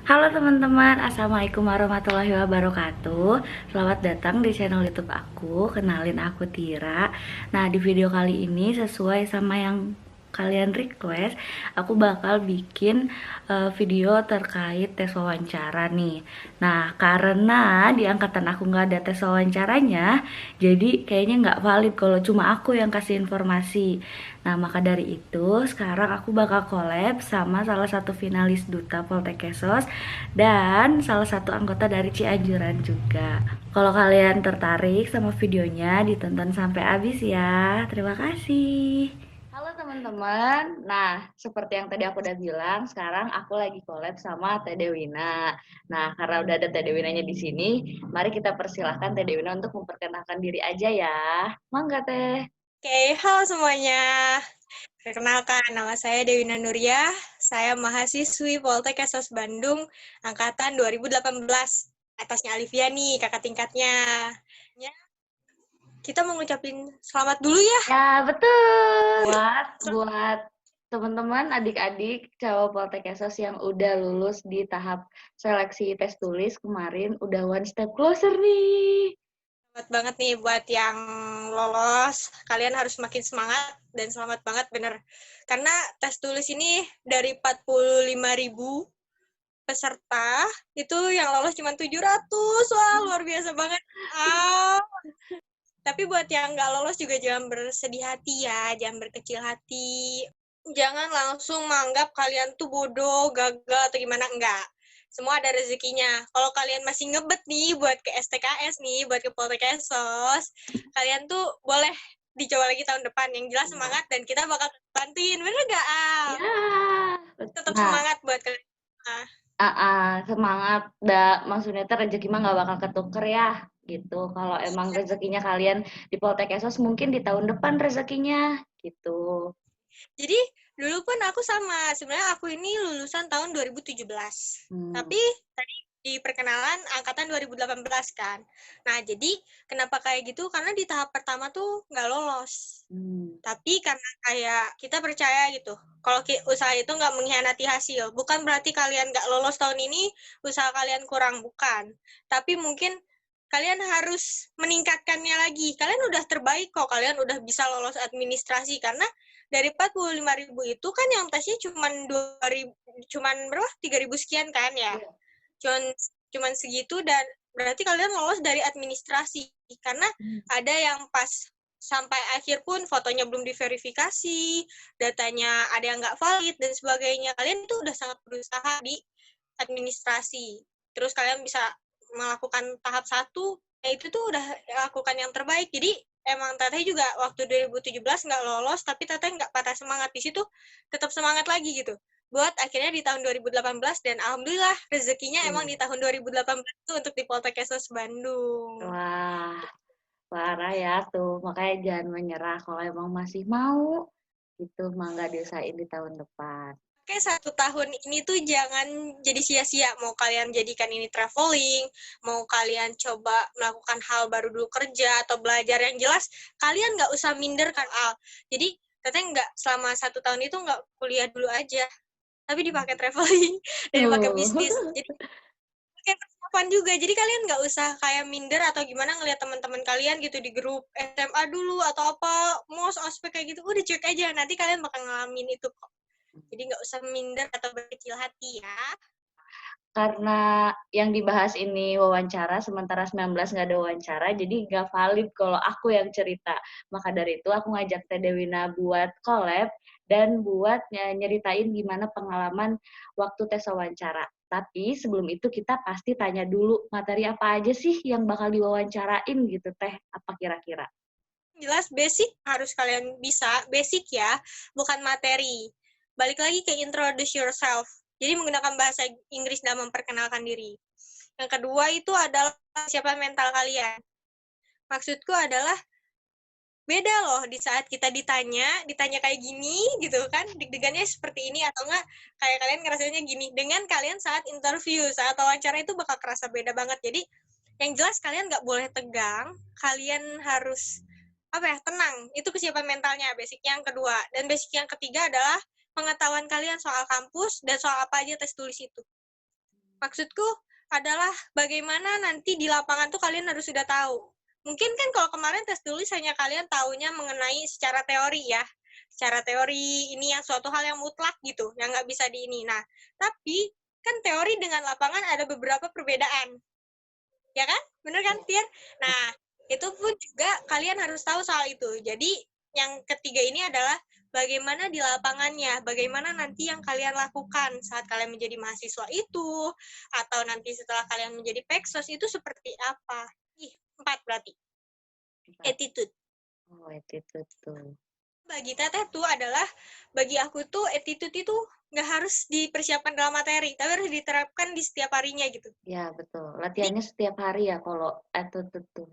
Halo teman-teman, Assalamualaikum warahmatullahi wabarakatuh. Selamat datang di channel YouTube aku. Kenalin aku Tira. Nah, di video kali ini sesuai sama yang kalian request, aku bakal bikin video terkait tes wawancara nih. Nah, karena di angkatan aku nggak ada tes wawancaranya, jadi kayaknya nggak valid kalau cuma aku yang kasih informasi. Nah, maka dari itu sekarang aku bakal collab sama salah satu finalis Duta Poltekkes dan salah satu anggota dari Cianjuran juga. Kalau kalian tertarik sama videonya, ditonton sampai habis ya. Terima kasih. Halo teman-teman. Nah, seperti yang tadi aku udah bilang, sekarang aku lagi collab sama Teh Dewina. Nah, karena udah ada Teh Dewinanya di sini, mari kita persilahkan Teh Dewina untuk memperkenalkan diri aja ya. Mangga Teh. Oke, halo semuanya. Perkenalkan, nama saya Dewi Nuria. Saya mahasiswi Poltek Esos Bandung, angkatan 2018. Atasnya Alivia nih, kakak tingkatnya. Ya, kita mau ngucapin selamat dulu ya. Ya, betul. Buat teman-teman, adik-adik cowok Poltekkes yang udah lulus di tahap seleksi tes tulis kemarin, udah one step closer nih. Selamat banget nih buat yang lolos. Kalian harus makin semangat dan selamat banget bener. Karena tes tulis ini dari 45.000 peserta, itu yang lolos cuma 700. Wah, luar biasa banget. Ah, Tapi buat yang nggak lolos juga jangan bersedih hati ya, jangan berkecil hati. Jangan langsung menganggap kalian tuh bodoh, gagal, atau gimana, enggak. Semua ada rezekinya. Kalau kalian masih ngebet nih buat ke STKS nih, buat ke Poltekkes, kalian tuh boleh dicoba lagi tahun depan. Yang jelas semangat dan kita bakal bantuin. Bener nggak, Al? Ya. Tetap Nah, semangat buat kalian. semangat, maksudnya tuh rezeki mah nggak bakal ketuker ya, gitu. Kalau emang rezekinya kalian di Poltekkes, mungkin di tahun depan rezekinya, gitu. Jadi dulu pun aku sama. Sebenarnya aku ini lulusan tahun 2017. Hmm. Tapi tadi di perkenalan angkatan 2018 kan. Nah, jadi kenapa kayak gitu? Karena di tahap pertama tuh nggak lolos. Tapi karena kayak kita percaya gitu, kalau usaha itu nggak mengkhianati hasil. Bukan berarti kalian nggak lolos tahun ini, usaha kalian kurang. Bukan. Tapi mungkin kalian harus meningkatkannya lagi. Kalian udah terbaik kok, kalian udah bisa lolos administrasi. Karena dari 45.000 itu kan yang tesnya cuman berapa? 3.000 sekian kan ya. Cuman cuman segitu, dan berarti kalian lolos dari administrasi. Karena ada yang pas sampai akhir pun fotonya belum diverifikasi, datanya ada yang nggak valid dan sebagainya. Kalian tuh udah sangat berusaha di administrasi. Terus kalian bisa melakukan tahap 1, ya itu tuh udah lakukan yang terbaik. Jadi emang Teteh juga waktu 2017 nggak lolos, tapi Teteh nggak patah semangat. Di situ tetap semangat lagi gitu. Buat akhirnya di tahun 2018, dan alhamdulillah rezekinya emang di tahun 2018 itu untuk di Poltekkes Bandung. Wah, parah ya tuh. Makanya jangan menyerah kalau emang masih mau, gitu, mangga diusahain di tahun depan. Oke, 1 tahun ini tuh jangan jadi sia-sia. Mau kalian jadikan ini traveling, mau kalian coba melakukan hal baru dulu, kerja atau belajar, yang jelas kalian nggak usah minder kan, Al. Jadi katanya nggak, selama 1 tahun itu nggak kuliah dulu aja, tapi dipakai traveling dan dipakai bisnis. Tuh. Jadi pakai persiapan juga. Jadi kalian nggak usah kayak minder atau gimana ngelihat teman-teman kalian gitu di grup SMA dulu atau apa, mos, ospek kayak gitu. Udah cuek aja, nanti kalian bakal ngalamin itu kok. Jadi nggak usah minder atau berkecil hati ya. Karena yang dibahas ini wawancara, sementara 19 nggak ada wawancara, jadi nggak valid kalau aku yang cerita. Maka dari itu aku ngajak Teh Dewina buat collab dan buat nyeritain gimana pengalaman waktu tes wawancara. Tapi sebelum itu kita pasti tanya dulu materi apa aja sih yang bakal diwawancarain gitu Teh, apa kira-kira? Jelas basic harus kalian bisa, basic ya, bukan materi. Balik lagi ke introduce yourself. Jadi menggunakan bahasa Inggris dalam memperkenalkan diri. Yang kedua itu adalah siapa mental kalian. Maksudku adalah beda loh di saat kita ditanya kayak gini gitu kan, deg-degannya seperti ini, atau enggak kayak kalian ngerasanya gini, dengan kalian saat interview, saat wawancara itu bakal kerasa beda banget. Jadi yang jelas kalian nggak boleh tegang, kalian harus apa ya, tenang. Itu kesiapan mentalnya, basic yang kedua. Dan basic yang ketiga adalah pengetahuan kalian soal kampus dan soal apa aja tes tulis itu. Maksudku adalah bagaimana nanti di lapangan tuh kalian harus sudah tahu. Mungkin kan kalau kemarin tes tulis hanya kalian taunya mengenai secara teori ya. Secara teori ini yang suatu hal yang mutlak gitu, yang nggak bisa di ini. Nah, tapi kan teori dengan lapangan ada beberapa perbedaan. Ya kan? Bener kan, Tir? Nah, itu pun juga kalian harus tahu soal itu. Jadi, yang ketiga ini adalah bagaimana di lapangannya, bagaimana nanti yang kalian lakukan saat kalian menjadi mahasiswa itu, atau nanti setelah kalian menjadi peksos itu seperti apa. 4 berarti. Attitude. Oh, attitude tuh. Bagi Teteh tuh adalah, bagi aku tuh attitude itu nggak harus dipersiapkan dalam materi, tapi harus diterapkan di setiap harinya gitu. Ya, betul. Latihannya setiap hari ya kalau attitude tuh.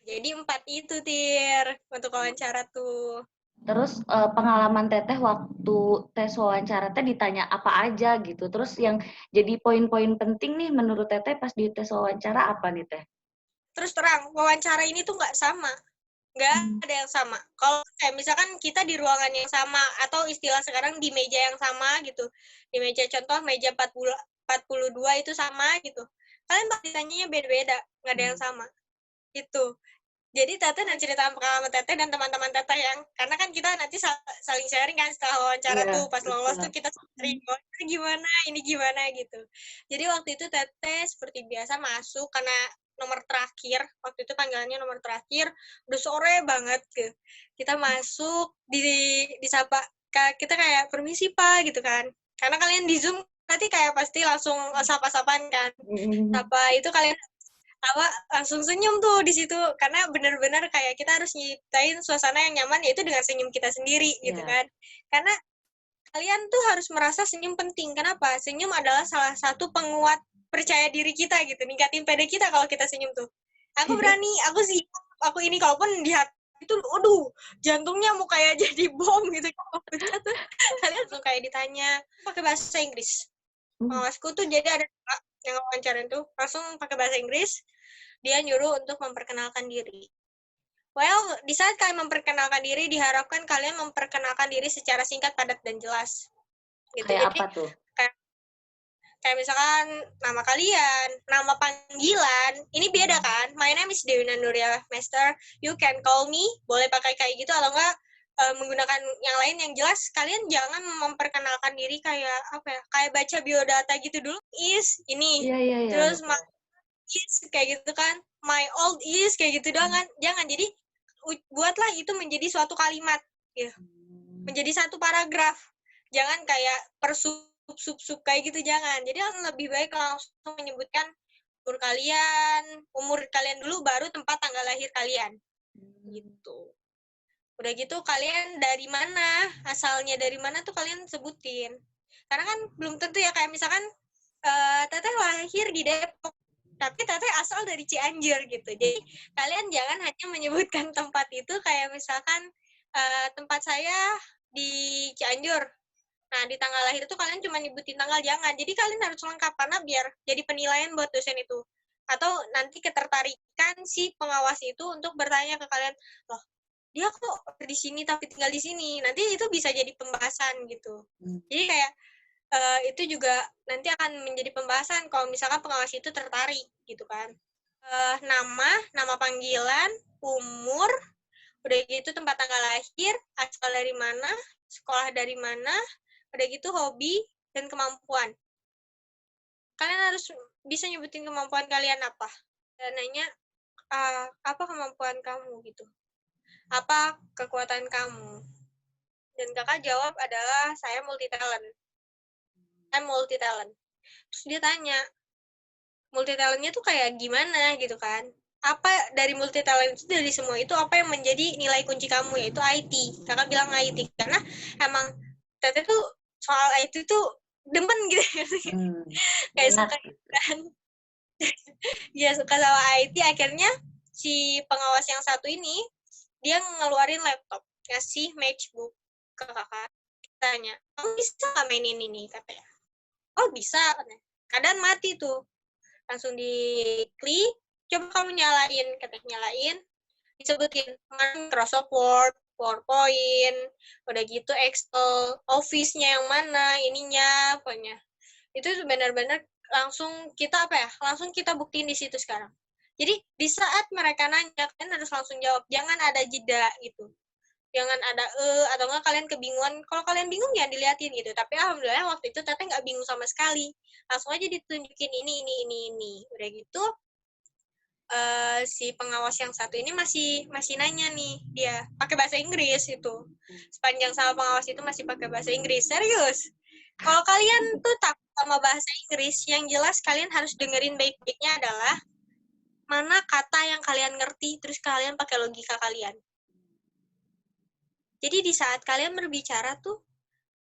Jadi 4 itu, Tir, untuk wawancara tuh. Terus pengalaman Teteh waktu tes wawancara teh ditanya apa aja gitu. Terus yang jadi poin-poin penting nih menurut Teteh pas di tes wawancara apa nih Teh? Terus terang, wawancara ini tuh nggak sama. Nggak ada yang sama. Kalau kayak misalkan kita di ruangan yang sama, atau istilah sekarang di meja yang sama gitu. Di meja contoh, meja 42 itu sama gitu. Kalian bakal ditanyanya beda-beda, nggak ada yang sama. Gitu. Jadi Teteh dan cerita pengalaman Teteh dan teman-teman Teteh yang, karena kan kita nanti saling sharing kan setelah wawancara tuh, pas lolos tuh kita sharing, oh gimana, ini gimana gitu. Jadi waktu itu Teteh seperti biasa masuk, karena nomor terakhir, waktu itu panggilannya nomor terakhir, udah sore banget gitu. Kita masuk, disapa, kita kayak permisi Pak gitu kan. Karena kalian di Zoom nanti kayak pasti langsung sapa-sapaan kan. Sapa itu kalian langsung senyum tuh di situ, karena benar-benar kayak kita harus nyiptain suasana yang nyaman, yaitu dengan senyum kita sendiri gitu kan. Karena kalian tuh harus merasa senyum penting. Kenapa? Senyum adalah salah satu penguat percaya diri kita gitu, ningkatin PD kita kalau kita senyum tuh. Aku berani, aku siap, aku ini, kalaupun di hati itu, aduh, jantungnya mau kayak jadi bom gitu. Tuh, kalian langsung kayak ditanya pakai bahasa Inggris. Pengawasku tuh jadi ada yang wawancarin tuh langsung pakai bahasa Inggris. Dia nyuruh untuk memperkenalkan diri. Well, di saat kalian memperkenalkan diri, diharapkan kalian memperkenalkan diri secara singkat, padat, dan jelas. Gitu. Kayak Jadi, apa tuh? kayak misalkan nama kalian, nama panggilan, ini beda kan? My name is Dewi Nuria Master. You can call me. Boleh pakai kayak gitu, atau enggak menggunakan yang lain yang jelas. Kalian jangan memperkenalkan diri kayak apa ya? Kayak baca biodata gitu dulu. Is ini. Iya. Terus is kayak gitu kan, my old is kayak gitu doang kan. Jangan, jadi buatlah itu menjadi suatu kalimat ya, menjadi satu paragraf. Jangan kayak per sub kayak gitu, jangan. Jadi lebih baik langsung menyebutkan umur kalian dulu, baru tempat tanggal lahir kalian gitu. Udah gitu kalian dari mana, asalnya dari mana tuh kalian sebutin, karena kan belum tentu ya, kayak misalkan Teteh lahir di Depok, tapi Teteh asal dari Cianjur gitu. Jadi kalian jangan hanya menyebutkan tempat itu, kayak misalkan tempat saya di Cianjur. Nah, di tanggal lahir itu kalian cuma nyebutin tanggal, jangan. Jadi kalian harus lengkap, karena biar jadi penilaian buat dosen itu. Atau nanti ketertarikan si pengawas itu untuk bertanya ke kalian, loh, dia kok di sini tapi tinggal di sini. Nanti itu bisa jadi pembahasan gitu. Jadi kayak itu juga nanti akan menjadi pembahasan kalau misalkan pengawas itu tertarik gitu kan. Nama panggilan, umur, udah gitu tempat tanggal lahir, asal dari mana, sekolah dari mana, udah gitu hobi dan kemampuan. Kalian harus bisa nyebutin kemampuan kalian apa. Dan nanya apa kemampuan kamu gitu, apa kekuatan kamu. Dan kakak jawab adalah saya multi talent. Terus dia tanya, multi talentnya tuh kayak gimana gitu kan. Apa dari multi talent itu, dari semua itu apa yang menjadi nilai kunci kamu, yaitu IT. Kakak bilang IT karena emang Teteh tuh soal IT tuh demen gitu. Kayak suka kan. Dia suka sama IT, akhirnya si pengawas yang satu ini dia ngeluarin laptop, ngasih matchbook ke kakak. Tanya, kamu bisa nggak mainin ini, katanya. Oh bisa, kadang mati tuh, langsung diklik, coba kamu nyalain, katanya nyalain, disebutin Microsoft Word, PowerPoint, udah gitu Excel, Office-nya yang mana, ininya, pokoknya Itu benar-benar langsung kita langsung kita buktiin di situ sekarang. Jadi di saat mereka nanya, kalian harus langsung jawab, jangan ada jeda gitu, jangan ada atau enggak kalian kebingungan. Kalau kalian bingung ya diliatin gitu. Tapi alhamdulillah waktu itu Teteh nggak bingung sama sekali, langsung aja ditunjukin ini. Udah gitu si pengawas yang satu ini masih nanya nih, dia pakai bahasa Inggris itu. Sepanjang sama pengawas itu masih pakai bahasa Inggris. Serius. Kalau kalian tuh takut sama bahasa Inggris, yang jelas kalian harus dengerin baik-baiknya adalah mana kata yang kalian ngerti, terus kalian pakai logika kalian. Jadi di saat kalian berbicara tuh,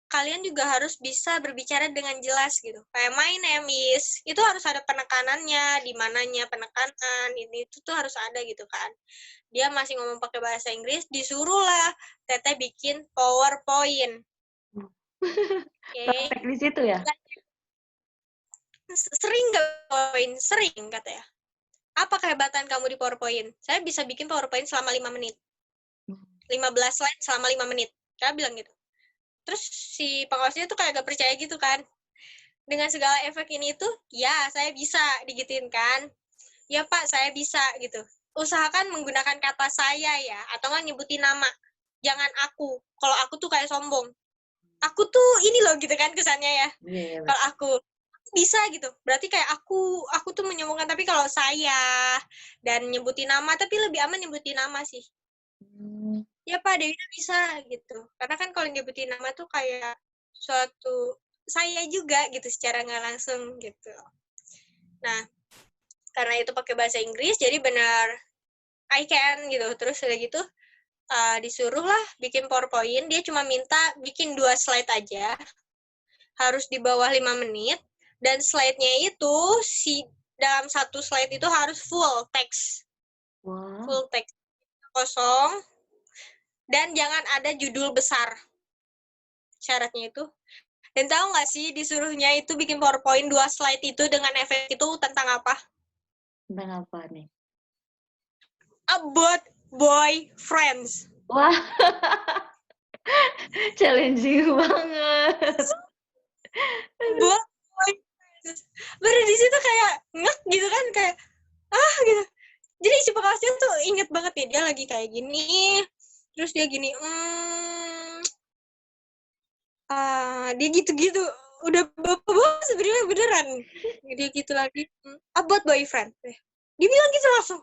kalian juga harus bisa berbicara dengan jelas gitu. Kayak my name is, itu harus ada penekanannya, di mananya penekanan, itu tuh harus ada gitu kan. Dia masih ngomong pakai bahasa Inggris, disuruhlah Teteh bikin PowerPoint. Okay. Praktek di situ ya? Sering nggak PowerPoint? Sering katanya. Apa kehebatan kamu di PowerPoint? Saya bisa bikin PowerPoint selama 5 menit. 15 slide selama 5 menit. Saya bilang gitu. Terus si pengawasnya tuh kayak gak percaya gitu kan. Dengan segala efek ini tuh, ya saya bisa digituin kan. Ya Pak, saya bisa gitu. Usahakan menggunakan kata saya ya, atau nggak nyebutin nama. Jangan aku. Kalau aku tuh kayak sombong. Aku tuh ini loh gitu kan kesannya ya. Yeah. Kalau aku bisa gitu. Berarti kayak aku tuh menyombongkan. Tapi kalau saya dan nyebutin nama, tapi lebih aman nyebutin nama sih. Ya Pak, Dewi bisa gitu. Karena kan kalau nyebutin nama tuh kayak suatu saya juga gitu secara nggak langsung gitu. Nah, karena itu pakai bahasa Inggris, jadi benar I can gitu. Terus udah gitu disuruh lah bikin PowerPoint. Dia cuma minta bikin 2 slide aja. Harus di bawah 5 menit. Dan slide-nya itu dalam satu slide itu harus full text. Wow. Full text. Kosong. Dan jangan ada judul besar. Syaratnya itu. Dan tahu nggak sih disuruhnya itu bikin PowerPoint 2 slide itu dengan efek itu tentang apa? Tentang apa nih? About boyfriends. Wah, challenging banget. Boyfriends. Baru di situ kayak ngek gitu kan, kayak gitu. Jadi si pengawasnya tuh inget banget ya, dia lagi kayak gini, terus dia gini, dia gitu-gitu, udah bapak sebenarnya beneran, dia gitu lagi, about boyfriend, dia bilang gitu langsung,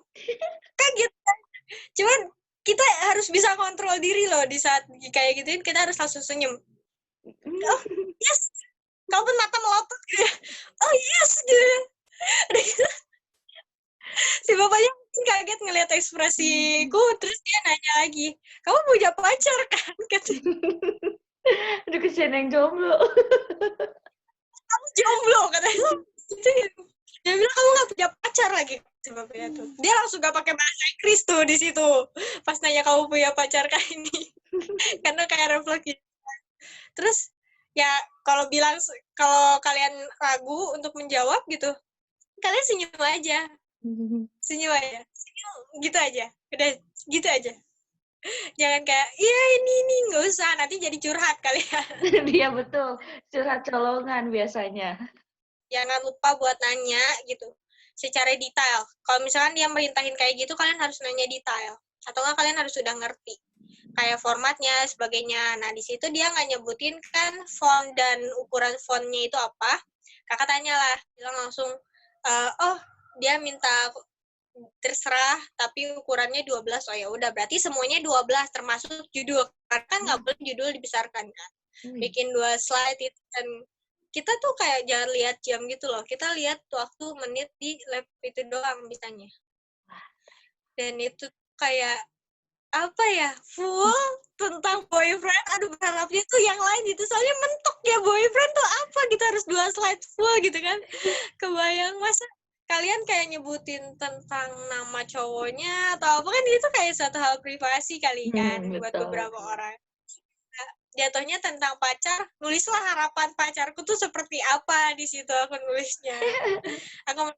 kaget kan, cuman kita harus bisa kontrol diri loh di saat kayak gituin, kita harus langsung senyum, oh yes, kalaupun mata melotot gitu, oh yes gitu, si bapaknya kaget ngeliat ekspresiku, terus dia nanya lagi, kamu punya pacar kan? Aduh, kesian yang jomblo. Kamu jomblo katanya. Dia bilang kamu nggak punya pacar lagi, si bapaknya tuh. Dia langsung gak pakai bahasa Inggris tuh di situ. Pas nanya kamu punya pacar kah ini, karena kayak refleks. Terus ya kalau kalian ragu untuk menjawab gitu, kalian senyum aja. Senyum gitu aja, udah gitu aja, jangan kayak iya ini nggak usah, nanti jadi curhat kalian. Iya betul, curhat colongan biasanya. Jangan lupa buat nanya gitu secara detail. Kalau misalkan dia merintahin kayak gitu, kalian harus nanya detail, atau nggak kalian harus sudah ngerti kayak formatnya sebagainya. Nah di situ dia nggak nyebutin kan font dan ukuran fontnya itu apa, kakak tanya lah, bilang langsung oh dia minta terserah tapi ukurannya 12. Oh ya udah, berarti semuanya 12 termasuk judul, karena kan nggak boleh judul dibesarkan kan. Bikin 2 slide itu, dan kita tuh kayak jangan lihat jam gitu loh, kita lihat waktu menit di lab itu doang bisanya. Dan itu kayak apa ya, full tentang boyfriend. Aduh, berharapnya tuh yang lain gitu, soalnya mentok ya boyfriend tuh apa gitu, harus 2 slide full gitu kan. Kebayang masa kalian kayak nyebutin tentang nama cowoknya atau apa, kan itu kayak satu hal privasi kali kan buat beberapa orang. Nah, jatuhnya tentang pacar, nulislah harapan pacarku tuh seperti apa di situ, aku nulisnya. Aku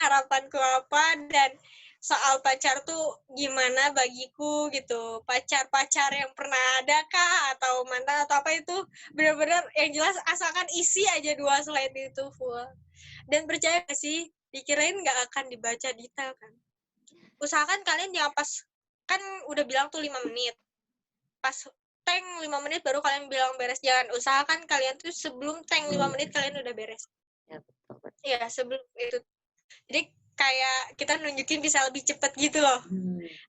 harapanku apa, dan soal pacar tuh gimana bagiku gitu. Pacar-pacar yang pernah ada kah atau mantan atau apa itu benar-benar yang jelas asalkan isi aja 2 slide itu full. Dan percaya gak sih, dikirain nggak akan dibaca detail kan. Usahakan kalian jangan pas, kan udah bilang tuh 5 menit. Pas tank 5 menit baru kalian bilang beres. Jangan, usahakan kalian tuh sebelum tank 5 menit kalian udah beres. Ya, betul. Ya, sebelum itu. Jadi kayak kita nunjukin bisa lebih cepet gitu loh.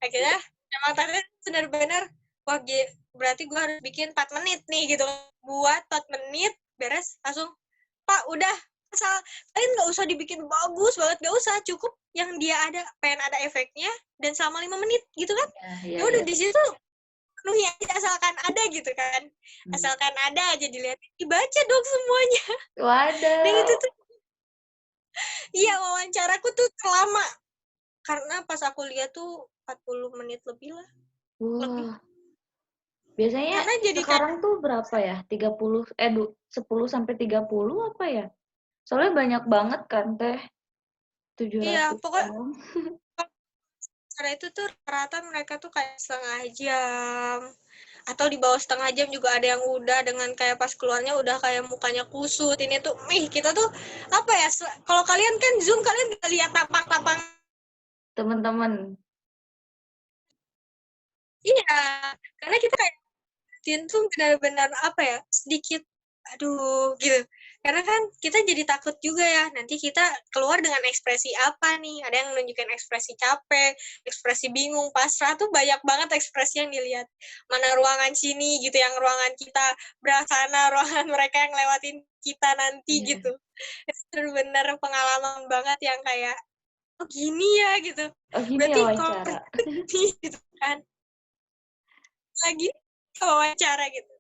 Akhirnya emang tadi benar-benar wah berarti gue harus bikin 4 menit nih gitu. Buat 4 menit beres langsung Pak udah asal kalian nggak usah dibikin bagus banget, nggak usah, cukup yang dia ada, pengen ada efeknya dan selama 5 menit gitu kan. Ya udah di situ penuhi aja asalkan ada gitu kan. Asalkan ada aja dilihat, dibaca dong semuanya. Waduh. Dan itu tuh iya, wawancaraku tuh lama karena pas aku lihat tuh 40 menit lebih lah. Lebih. Biasanya karena jadi sekarang tuh berapa ya? 10 sampai 30 apa ya? Soalnya banyak banget kan teh. 700 iya, pokoknya orang. cara itu tuh rata mereka tuh kayak setengah jam atau di bawah setengah jam juga ada yang udah dengan kayak pas keluarnya udah kayak mukanya kusut. Ini tuh kita tuh apa ya, kalau kalian kan Zoom kalian bisa lihat tapang-tapang Teman-teman. iya, karena kita kayak tuh benar-benar apa ya, sedikit aduh gitu. Karena kan kita jadi takut juga ya, nanti kita keluar dengan ekspresi apa nih, ada yang menunjukkan ekspresi capek, ekspresi bingung, pasrah, tuh banyak banget ekspresi yang dilihat. Mana ruangan sini gitu, yang ruangan kita, belah sana ruangan mereka yang lewatin kita nanti gitu. Itu benar-benar pengalaman banget yang kayak oh gini ya gitu. Oh gini Berarti ya kalau wawancara. gitu kan lagi wawancara gitu.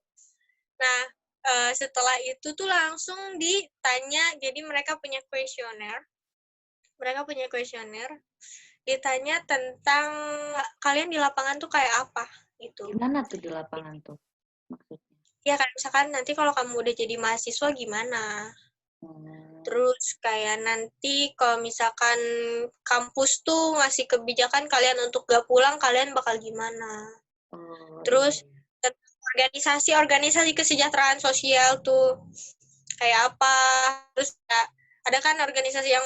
Nah, setelah itu tuh langsung ditanya, jadi mereka punya kuesioner. Ditanya tentang kalian di lapangan tuh kayak apa gitu. Gimana tuh di lapangan tuh maksudnya? Ya kan misalkan nanti kalau kamu udah jadi mahasiswa gimana? Terus kayak nanti kalau misalkan kampus tuh ngasih kebijakan kalian untuk gak pulang, kalian bakal gimana? Terus organisasi kesejahteraan sosial tuh kayak apa, terus ada kan organisasi yang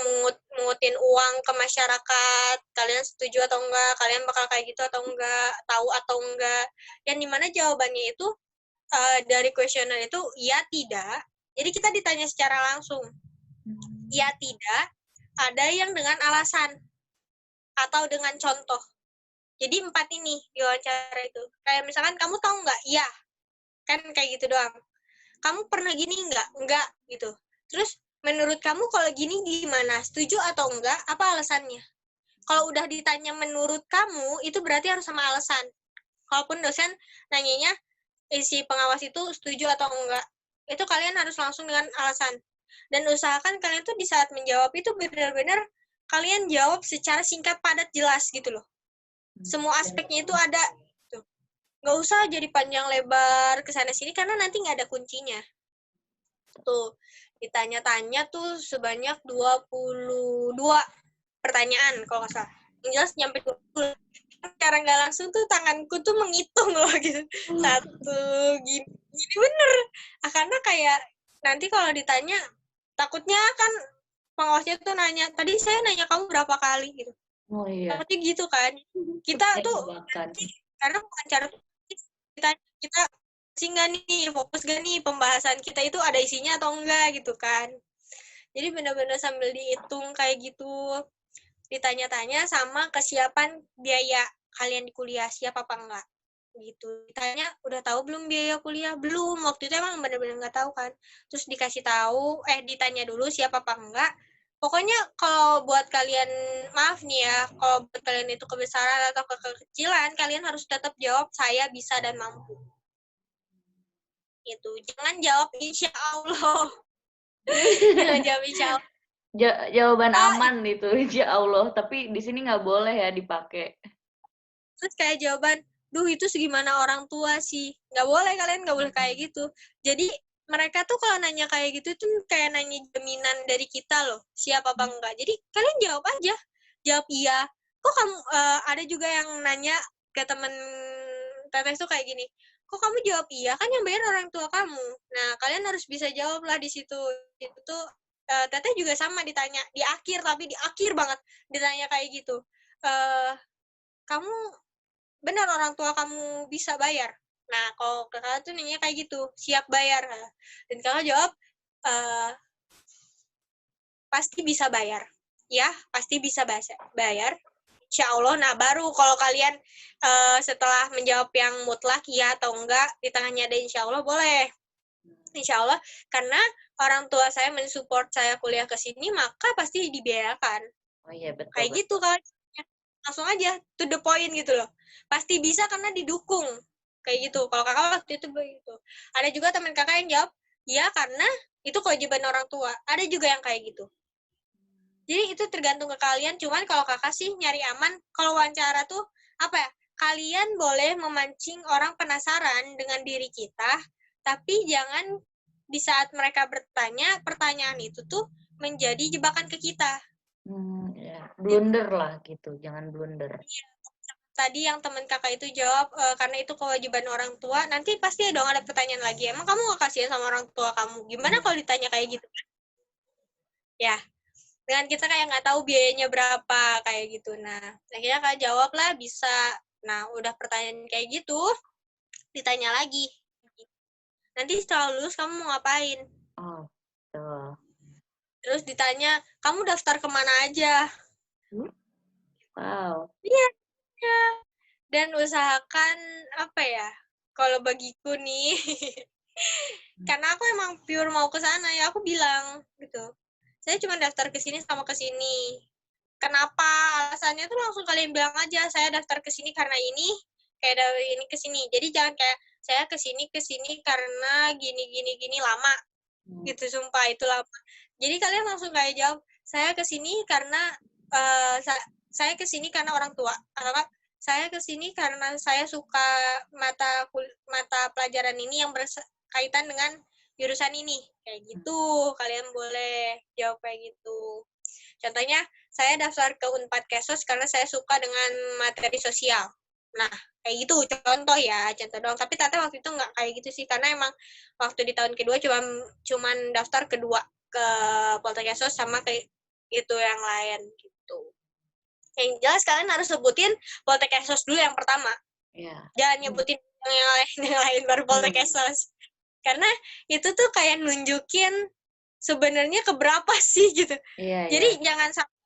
mengutin uang ke masyarakat, kalian setuju atau enggak, kalian bakal kayak gitu atau enggak, tahu atau enggak, yang dimana jawabannya itu dari kuesioner itu ya tidak, jadi kita ditanya secara langsung ya tidak, ada yang dengan alasan atau dengan contoh. Jadi 4 ini di wawancara itu, kayak misalkan kamu tahu nggak, iya kan, kayak gitu doang. Kamu pernah gini enggak gitu. Terus menurut kamu kalau gini gimana, setuju atau enggak, apa alasannya? Kalau udah ditanya menurut kamu, itu berarti harus sama alasan. Kalaupun dosen nanyanya si pengawas itu setuju atau enggak, itu kalian harus langsung dengan alasan. Dan usahakan kalian tuh di saat menjawab itu benar-benar kalian jawab secara singkat, padat, jelas gitu loh. Semua aspeknya itu ada. Nggak usah jadi panjang lebar kesana sini karena nanti nggak ada kuncinya. Tuh, ditanya-tanya tuh sebanyak 22 pertanyaan kalau nggak salah. Yang jelas nyampe 20. Secara nggak langsung tuh tanganku tuh menghitung loh gitu. 1, gini bener. Karena kayak nanti kalau ditanya, takutnya kan pengawasnya tuh nanya, tadi saya nanya kamu berapa kali gitu. Oh iya. Takutnya gitu kan. Kita tuh, karena wawancara tuh kita nggak nih, fokus gak nih pembahasan kita itu ada isinya atau enggak gitu kan. Jadi benar-benar sambil dihitung kayak gitu, ditanya-tanya sama kesiapan biaya kalian di kuliah, siap apa enggak gitu. Ditanya udah tahu belum biaya kuliah, belum, waktu itu emang benar-benar nggak tahu kan. Terus dikasih tahu, ditanya dulu siap apa enggak. Pokoknya kalau buat kalian, maaf nih ya, kalau buat kalian itu kebesaran atau kekecilan, kalian harus tetap jawab saya bisa dan mampu. Itu jangan jawab insya Allah. Jangan jawab insya Allah. Jawaban aman itu insya Allah, tapi di sini nggak boleh ya dipakai. Terus kayak jawaban, duh itu segimana orang tua sih, nggak boleh, kalian nggak boleh kayak gitu. Jadi mereka tuh kalau nanya kayak gitu tuh kayak nanya jaminan dari kita loh, siap apa enggak. Jadi kalian jawab aja, jawab iya. kok kamu ada juga yang nanya ke temen teteh tuh kayak gini, kok kamu jawab iya, kan yang bayar orang tua kamu. Nah, kalian harus bisa jawab lah di situ. Itu tuh teteh juga sama ditanya di akhir, tapi di akhir banget ditanya kayak gitu. Kamu benar orang tua kamu bisa bayar? Nah, kalau kakak tuh nanya kayak gitu, siap bayar. Dan kakak jawab, pasti bisa bayar. Ya, pasti bisa bayar. Insya Allah. Nah, baru kalau kalian setelah menjawab yang mutlak ya atau enggak, di tengahnya ada insya Allah, boleh. Insya Allah, karena orang tua saya mensupport saya kuliah ke sini, maka pasti dibiayakan. Oh iya, betul. Kayak gitu kan. Langsung aja, to the point gitu loh. Pasti bisa karena didukung. Kayak gitu. Kalau kakak waktu itu begitu. Ada juga teman kakak yang jawab, ya karena itu kewajiban orang tua. Ada juga yang kayak gitu. Jadi itu tergantung ke kalian. Cuman kalau kakak sih nyari aman, kalau wawancara tuh apa ya? Kalian boleh memancing orang penasaran dengan diri kita, tapi jangan di saat mereka bertanya, pertanyaan itu tuh menjadi jebakan ke kita. Ya. Blunder lah gitu, jangan blunder. Tadi yang teman kakak itu jawab karena itu kewajiban orang tua, nanti pasti dong ada pertanyaan lagi. Emang kamu gak kasihan sama orang tua kamu? Gimana kalau ditanya kayak gitu? Ya, dengan kita kayak nggak tahu biayanya berapa kayak gitu. Nah, akhirnya kak jawab lah bisa. Nah, udah pertanyaan kayak gitu, ditanya lagi. Nanti setelah lulus kamu mau ngapain? Oh, betul. Terus ditanya, kamu daftar kemana aja? Wow. Iya. Dan usahakan apa ya? Kalau bagiku nih, karena aku emang pure mau ke sana ya, aku bilang gitu. Saya cuma daftar ke sini sama ke sini. Kenapa? Alasannya tuh langsung kalian bilang aja, saya daftar ke sini karena ini, kayak dari ini ke sini. Jadi jangan kayak saya ke sini karena gini lama. Gitu sumpah itu lama. Jadi kalian langsung kayak jawab, saya ke sini karena saya ke sini karena orang tua. Atau kan saya ke sini karena saya suka mata pelajaran ini yang berkaitan dengan jurusan ini. Kayak gitu. Kalian boleh jawab kayak gitu. Contohnya, saya daftar ke Unpad Kesos karena saya suka dengan materi sosial. Nah, kayak gitu contoh ya, contoh doang. Tapi Tata waktu itu nggak kayak gitu sih, karena emang waktu di tahun kedua cuman daftar kedua ke Poltek Kesos sama ke itu yang lain gitu. Yang jelas kalian harus sebutin Poltek Kesos dulu yang pertama. Yeah. Jangan nyebutin yang lain baru Poltek Kesos. Karena itu tuh kayak nunjukin sebenarnya keberapa sih gitu. Jadi jangan sampai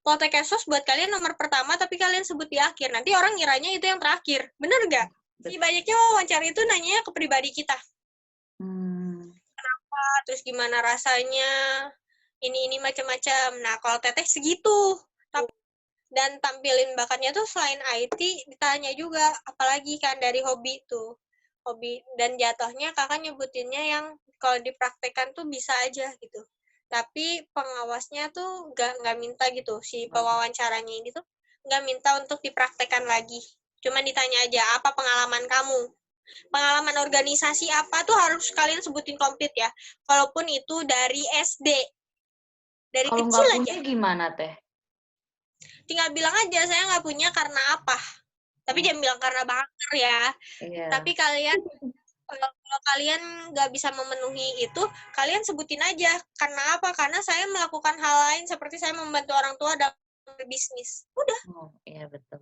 Poltek Kesos buat kalian nomor pertama tapi kalian sebut di akhir. Nanti orang ngiranya itu yang terakhir. Bener nggak? Si banyaknya wawancara itu nanya ke pribadi kita. Kenapa? Terus gimana rasanya? Ini macam-macam. Nah, kalau teteh segitu. Dan tampilin bakatnya tuh selain IT ditanya juga. Apalagi kan dari hobi tuh. Hobi. Dan jatuhnya kakak nyebutinnya yang kalau dipraktekkan tuh bisa aja gitu. Tapi pengawasnya tuh nggak minta gitu, si pewawancaranya ini tuh nggak minta untuk dipraktekkan lagi. Cuma ditanya aja, apa pengalaman kamu? Pengalaman organisasi apa tuh harus kalian sebutin komplit ya. Walaupun itu dari SD. Dari kalau kecil nggak aja. Punya gimana teh? Tinggal bilang aja, saya nggak punya karena apa. Tapi jangan bilang karena banger ya. Yeah. Tapi kalian kalau kalian nggak bisa memenuhi itu, kalian sebutin aja. Karena apa? Karena saya melakukan hal lain seperti saya membantu orang tua dalam berbisnis. Udah. Oh, iya betul.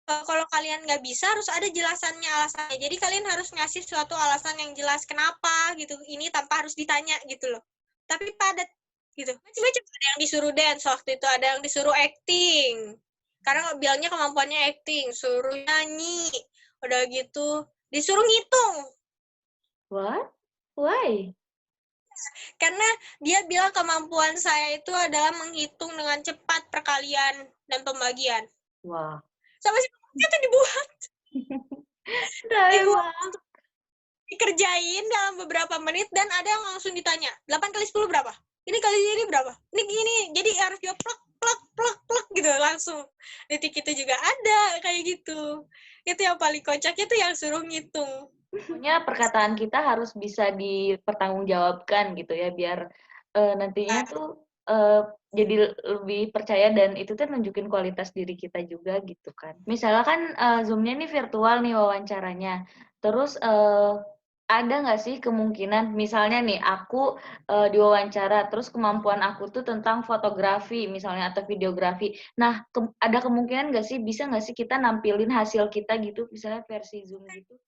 Kalau kalian nggak bisa, harus ada jelasannya, alasannya. Jadi kalian harus ngasih suatu alasan yang jelas. Kenapa gitu. Ini tanpa harus ditanya gitu loh. Tapi padat gitu. Macam-macam. Ada yang disuruh dance waktu itu. Ada yang disuruh acting. Karena bilangnya kemampuannya acting. Suruh nyanyi. Udah gitu. Disuruh ngitung. What? Why? Karena dia bilang kemampuan saya itu adalah menghitung dengan cepat perkalian dan pembagian. Wah. Sama si itu dibuat. Dibuat. Dikerjain dalam beberapa menit dan ada yang langsung ditanya, 8 kali 10 berapa? Ini kali ini berapa? Ini gini. Jadi harus jawab plak gitu langsung. Detik itu juga ada kayak gitu. Itu yang paling kocak itu yang suruh ngitung. Pokoknya perkataan kita harus bisa dipertanggungjawabkan gitu ya, biar nantinya tuh jadi lebih percaya dan itu tuh nunjukin kualitas diri kita juga gitu kan. Misalnya kan Zoom-nya nih virtual nih wawancaranya. Terus ada nggak sih kemungkinan misalnya nih aku diwawancara terus kemampuan aku tuh tentang fotografi misalnya atau videografi. Nah, ada kemungkinan nggak sih bisa nggak sih kita nampilin hasil kita gitu misalnya versi Zoom gitu?